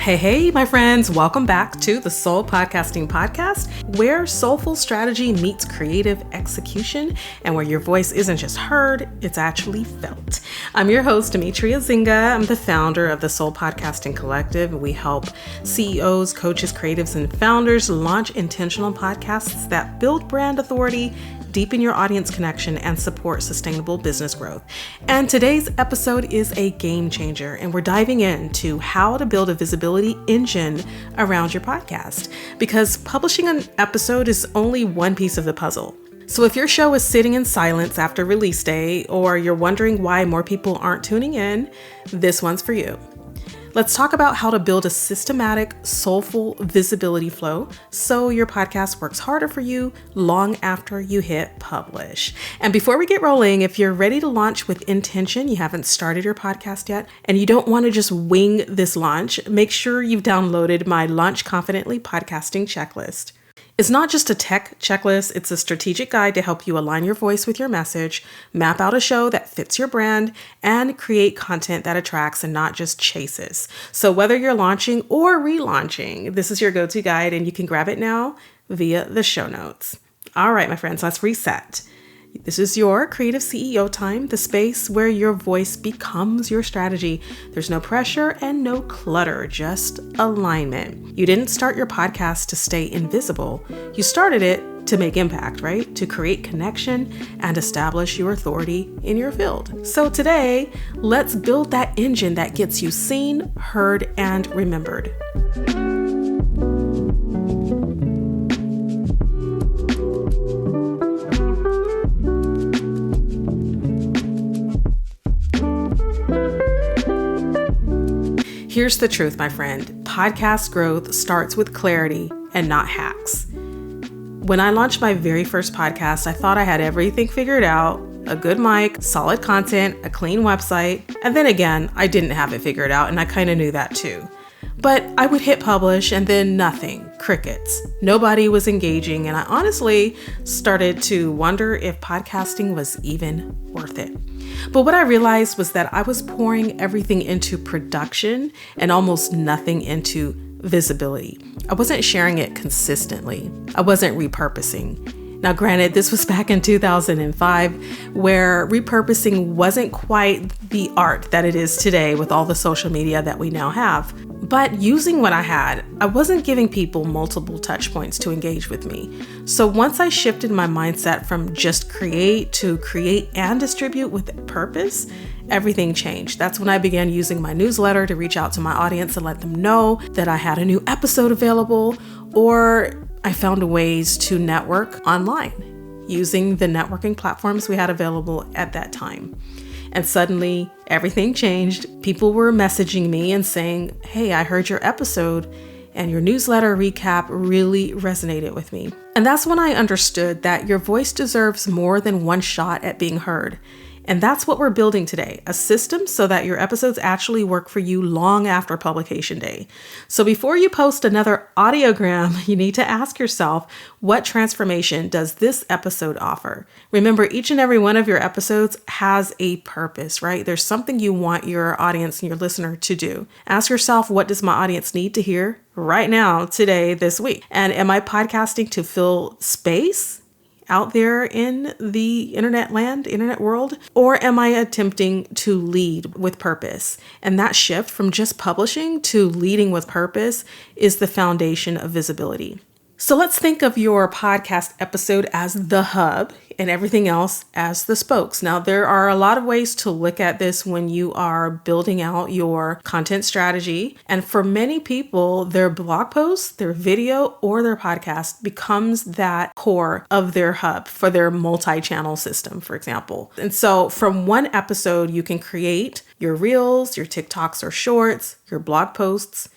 Hey, my friends, welcome back to the Soul Podcasting Podcast, where soulful strategy meets creative execution and where your voice isn't just heard, it's actually felt. I'm your host, Demetria Zinga. I'm the founder of the Soul Podcasting Collective. We help CEOs, coaches, creatives, and founders launch intentional podcasts that build brand authority, deepen your audience connection, and support sustainable business growth. And today's episode is a game changer, and we're diving into how to build a visibility engine around your podcast, because publishing an episode is only one piece of the puzzle. So if your show is sitting in silence after release day, or you're wondering why more people aren't tuning in, this one's for you. Let's talk about how to build a systematic, soulful visibility flow so your podcast works harder for you long after you hit publish. And before we get rolling, if you're ready to launch with intention, you haven't started your podcast yet, and you don't want to just wing this launch, make sure you've downloaded my Launch Confidently Podcasting Checklist. It's not just a tech checklist, it's a strategic guide to help you align your voice with your message, map out a show that fits your brand, and create content that attracts and not just chases. So whether you're launching or relaunching, this is your go-to guide, and you can grab it now via the show notes. All right, my friends, let's reset. This is your creative CEO time, the space where your voice becomes your strategy. There's no pressure and no clutter, just alignment. You didn't start your podcast to stay invisible. You started it to make impact, right? To create connection and establish your authority in your field. So today, let's build that engine that gets you seen, heard, and remembered. Here's the truth, my friend. Podcast growth starts with clarity and not hacks. When I launched my very first podcast, I thought I had everything figured out: a good mic, solid content, a clean website. And then again, I didn't have it figured out, and I kind of knew that too. But I would hit publish and then nothing, crickets. Nobody was engaging, and I honestly started to wonder if podcasting was even worth it. But what I realized was that I was pouring everything into production and almost nothing into visibility. I wasn't sharing it consistently. I wasn't repurposing. Now, granted, this was back in 2005, where repurposing wasn't quite the art that it is today with all the social media that we now have. But using what I had, I wasn't giving people multiple touch points to engage with me. So once I shifted my mindset from just create to create and distribute with purpose, everything changed. That's when I began using my newsletter to reach out to my audience and let them know that I had a new episode available, or I found ways to network online using the networking platforms we had available at that time. And suddenly everything changed. People were messaging me and saying, "Hey, I heard your episode and your newsletter recap really resonated with me." And that's when I understood that your voice deserves more than one shot at being heard. And that's what we're building today, a system so that your episodes actually work for you long after publication day. So before you post another audiogram, you need to ask yourself, what transformation does this episode offer? Remember, each and every one of your episodes has a purpose, right? There's something you want your audience and your listener to do. Ask yourself, what does my audience need to hear right now, today, this week? And am I podcasting to fill space out there in the internet world? Or am I attempting to lead with purpose? And that shift from just publishing to leading with purpose is the foundation of visibility. So let's think of your podcast episode as the hub and everything else as the spokes. Now, there are a lot of ways to look at this when you are building out your content strategy. And for many people, their blog post, their video, or their podcast becomes that core of their hub for their multi-channel system, for example. And so from one episode, you can create your reels, your TikToks or shorts, your blog posts,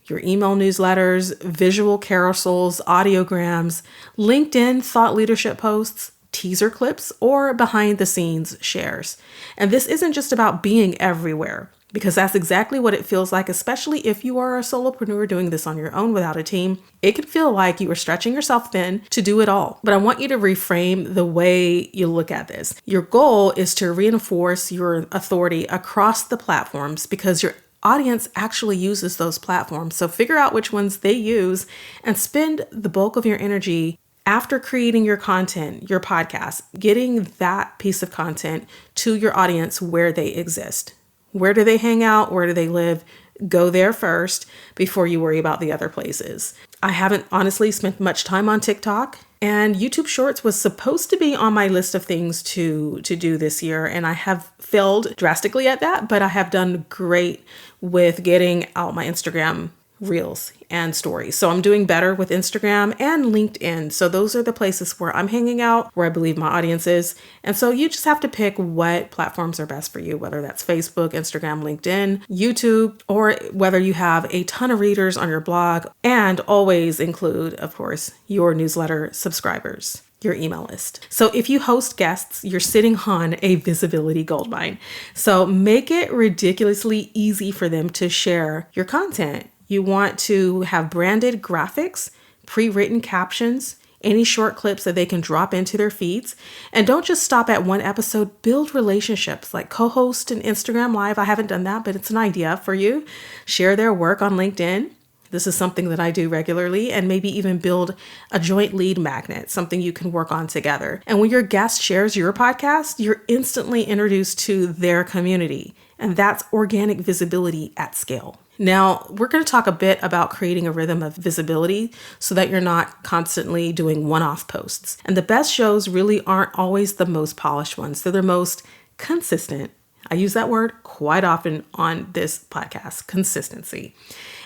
your email newsletters, visual carousels, audiograms, LinkedIn thought leadership posts, teaser clips, or behind the scenes shares. And this isn't just about being everywhere. because that's exactly what it feels like, especially if you are a solopreneur doing this on your own without a team. It can feel like you are stretching yourself thin to do it all. But I want you to reframe the way you look at this. Your goal is to reinforce your authority across the platforms because your audience actually uses those platforms. So figure out which ones they use and spend the bulk of your energy after creating your content, your podcast, getting that piece of content to your audience where they exist. Where do they hang out? Where do they live? Go there first before you worry about the other places. I haven't honestly spent much time on TikTok, and YouTube Shorts was supposed to be on my list of things to do this year, and I have failed drastically at that, but I have done great with getting out my Instagram Reels and stories. So I'm doing better with Instagram and LinkedIn. So those are the places where I'm hanging out, where I believe my audience is. And so you just have to pick what platforms are best for you, whether that's Facebook, Instagram, LinkedIn, YouTube, or whether you have a ton of readers on your blog, and always include, of course, your newsletter subscribers, your email list. So if you host guests, you're sitting on a visibility goldmine. So make it ridiculously easy for them to share your content. You want to have branded graphics, pre-written captions, any short clips that they can drop into their feeds. And don't just stop at one episode, build relationships like co-host an Instagram Live. I haven't done that, but it's an idea for you. Share their work on LinkedIn. This is something that I do regularly, and maybe even build a joint lead magnet, something you can work on together. And when your guest shares your podcast, you're instantly introduced to their community. And that's organic visibility at scale. Now, we're going to talk a bit about creating a rhythm of visibility so that you're not constantly doing one-off posts. And the best shows really aren't always the most polished ones. They're the most consistent. I use that word quite often on this podcast, consistency.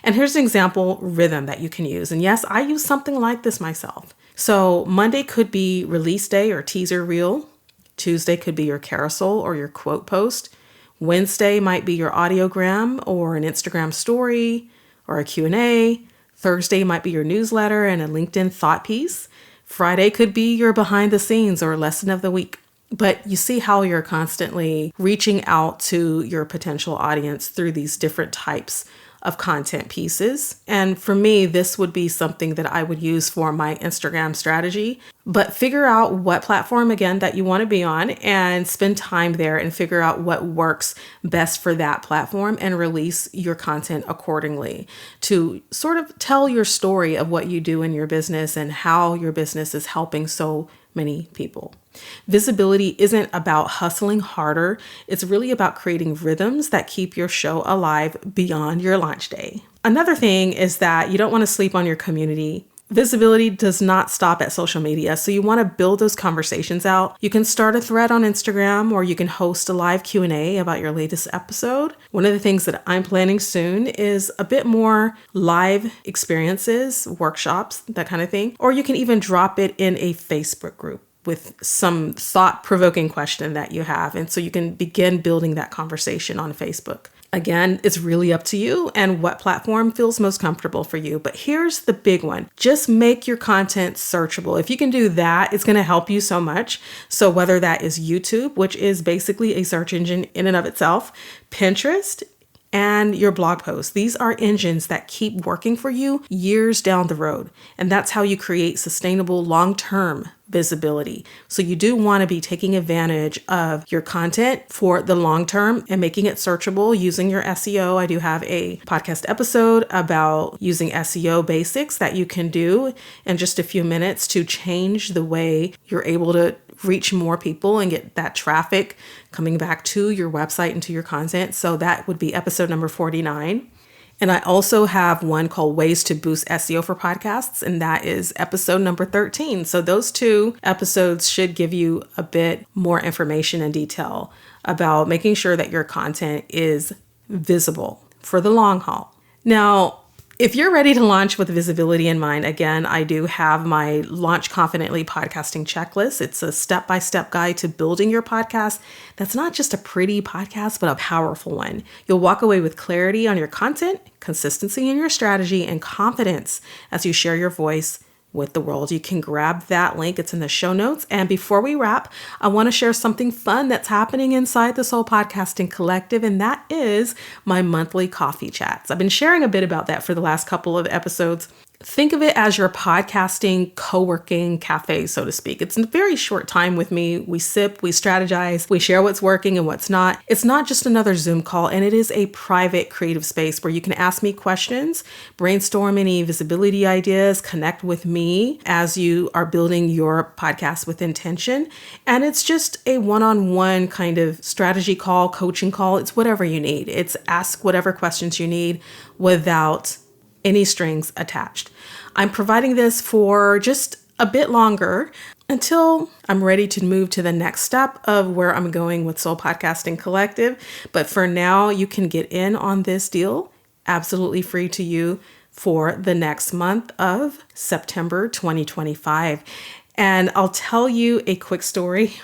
And here's an example rhythm that you can use. And yes, I use something like this myself. So Monday could be release day or teaser reel. Tuesday could be your carousel or your quote post. Wednesday might be your audiogram or an Instagram story or a Q&A. Thursday might be your newsletter and a LinkedIn thought piece. Friday could be your behind the scenes or lesson of the week. But you see how you're constantly reaching out to your potential audience through these different types of content pieces. And for me, this would be something that I would use for my Instagram strategy. But figure out what platform, again, that you want to be on and spend time there and figure out what works best for that platform and release your content accordingly to sort of tell your story of what you do in your business and how your business is helping so many people. Visibility isn't about hustling harder. It's really about creating rhythms that keep your show alive beyond your launch day. Another thing is that you don't want to sleep on your community. Visibility does not stop at social media, so you want to build those conversations out. You can start a thread on Instagram, or you can host a live Q&A about your latest episode. One of the things that I'm planning soon is a bit more live experiences, workshops, that kind of thing. Or you can even drop it in a Facebook group with some thought-provoking question that you have. And so you can begin building that conversation on Facebook. Again, it's really up to you and what platform feels most comfortable for you. But here's the big one. Just make your content searchable. If you can do that, it's going to help you so much. So whether that is YouTube, which is basically a search engine in and of itself, Pinterest, and your blog posts. These are engines that keep working for you years down the road. And that's how you create sustainable long-term visibility. So you do want to be taking advantage of your content for the long term and making it searchable using your SEO. I do have a podcast episode about using SEO basics that you can do in just a few minutes to change the way you're able to reach more people and get that traffic coming back to your website and to your content. So that would be episode number 49. And I also have one called Ways to Boost SEO for Podcasts, and that is episode number 13. So those two episodes should give you a bit more information and detail about making sure that your content is visible for the long haul. Now, if you're ready to launch with visibility in mind, again, I do have my Launch Confidently podcasting checklist. It's a step-by-step guide to building your podcast. That's not just a pretty podcast, but a powerful one. You'll walk away with clarity on your content, consistency in your strategy, and confidence as you share your voice with the world. You can grab that link. It's in the show notes. And before we wrap, I want to share something fun that's happening inside the Soul Podcasting Collective, and that is my monthly coffee chats. I've been sharing a bit about that for the last couple of episodes. Think of it as your podcasting co-working cafe, so to speak. It's a very short time with me. We sip, we strategize, we share what's working and what's not. It's not just another Zoom call, and it is a private creative space where you can ask me questions, brainstorm any visibility ideas, connect with me as you are building your podcast with intention. And it's just a one-on-one kind of strategy call, coaching call. It's whatever you need. It's ask whatever questions you need without any strings attached. I'm providing this for just a bit longer until I'm ready to move to the next step of where I'm going with Soul Podcasting Collective. But for now, you can get in on this deal absolutely free to you for the next month of September 2025. And I'll tell you a quick story.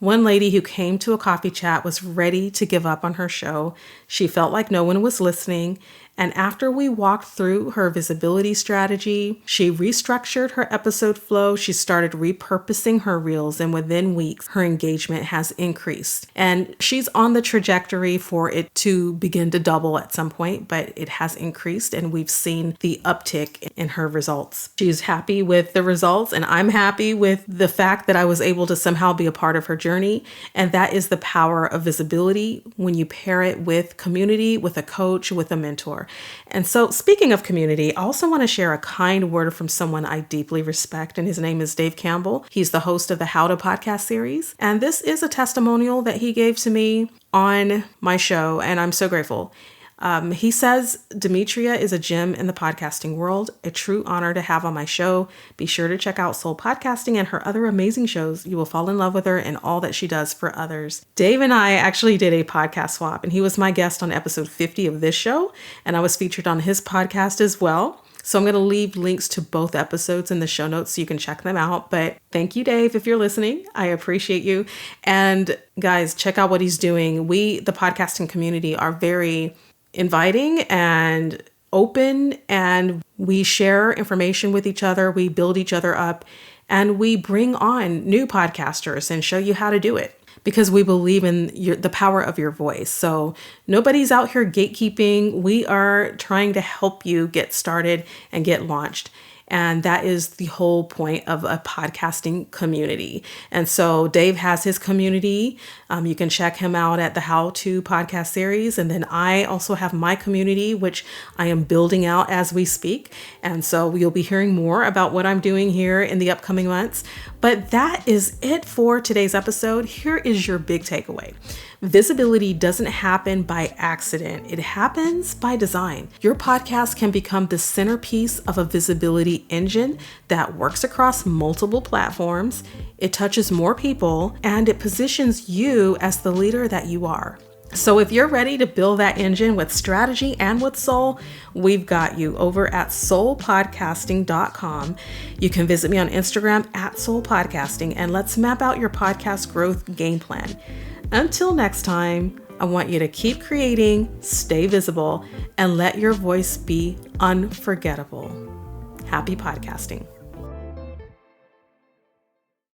One lady who came to a coffee chat was ready to give up on her show. She felt like no one was listening. And after we walked through her visibility strategy, she restructured her episode flow. She started repurposing her reels, and within weeks, her engagement has increased. And she's on the trajectory for it to begin to double at some point, but it has increased, and we've seen the uptick in her results. She's happy with the results, and I'm happy with the fact that I was able to somehow be a part of her journey. And that is the power of visibility when you pair it with community, with a coach, with a mentor. And so, speaking of community, I also want to share a kind word from someone I deeply respect, and his name is Dave Campbell. He's the host of the How to Podcast series, and this is a testimonial that he gave to me on my show, and I'm so grateful. He says, Demetria is a gem in the podcasting world, a true honor to have on my show. Be sure to check out Soul Podcasting and her other amazing shows. You will fall in love with her and all that she does for others. Dave and I actually did a podcast swap, and he was my guest on episode 50 of this show, and I was featured on his podcast as well. So I'm going to leave links to both episodes in the show notes so you can check them out. But thank you, Dave, if you're listening. I appreciate you. And guys, check out what he's doing. We, the podcasting community, are very inviting and open, and we share information with each other. We build each other up, and we bring on new podcasters and show you how to do it because we believe in the power of your voice. So nobody's out here gatekeeping. We are trying to help you get started and get launched. And that is the whole point of a podcasting community. And so Dave has his community. You can check him out at the How To Podcast series. And then I also have my community, which I am building out as we speak. And so you'll be hearing more about what I'm doing here in the upcoming months. But that is it for today's episode. Here is your big takeaway. Visibility doesn't happen by accident. It happens by design. Your podcast can become the centerpiece of a visibility engine that works across multiple platforms. It touches more people, and it positions you as the leader that you are. So if you're ready to build that engine with strategy and with soul, we've got you over at soulpodcasting.com. You can visit me on Instagram at soulpodcasting, and let's map out your podcast growth game plan. Until next time, I want you to keep creating, stay visible, and let your voice be unforgettable. Happy podcasting.